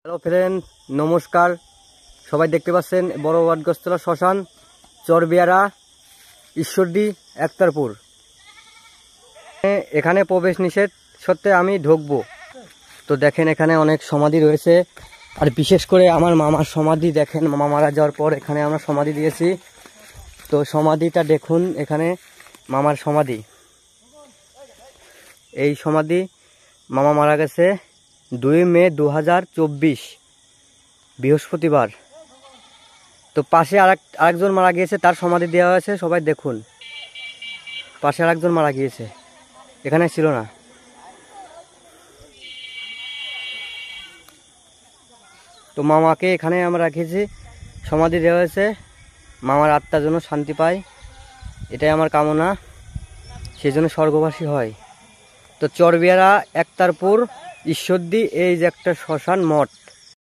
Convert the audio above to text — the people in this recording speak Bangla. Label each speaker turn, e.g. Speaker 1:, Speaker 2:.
Speaker 1: হ্যালো ফ্রেন্ড, নমস্কার। সবাই দেখতে পাচ্ছেন বড় ওয়াটগস্তলা শ্মশান, চরবিয়ারা, ঈশ্বরদী, একতারপুর। এখানে প্রবেশ নিষেধ সত্ত্বে আমি ঢুকবো। তো দেখেন এখানে অনেক সমাধি রয়েছে, আর বিশেষ করে আমার মামার সমাধি দেখেন। মামা মারা যাওয়ার পর এখানে আমরা সমাধি দিয়েছি। তো সমাধিটা দেখুন, এখানে মামার সমাধি। এই সমাধি মামা মারা গেছে 2 মে 2024 বৃহস্পতিবার। তো পাশে আরেকজন মারা গিয়েছে, তার সমাধি দেওয়া হয়েছে। সবাই দেখুন, পাশে আরেকজন মারা গিয়েছে, এখানে ছিল না। তো মামাকে এখানে আমরা রেখেছি, সমাধি দেওয়া হয়েছে। মামার আত্মার জন্য শান্তি পায়, এটাই আমার কামনা, সেই জন্য স্বর্গবাসী হয়। তো চরবিয়ারা, একতারপুর, ঈশ্বরদী, এই যে একটা শ্মশান মঠ।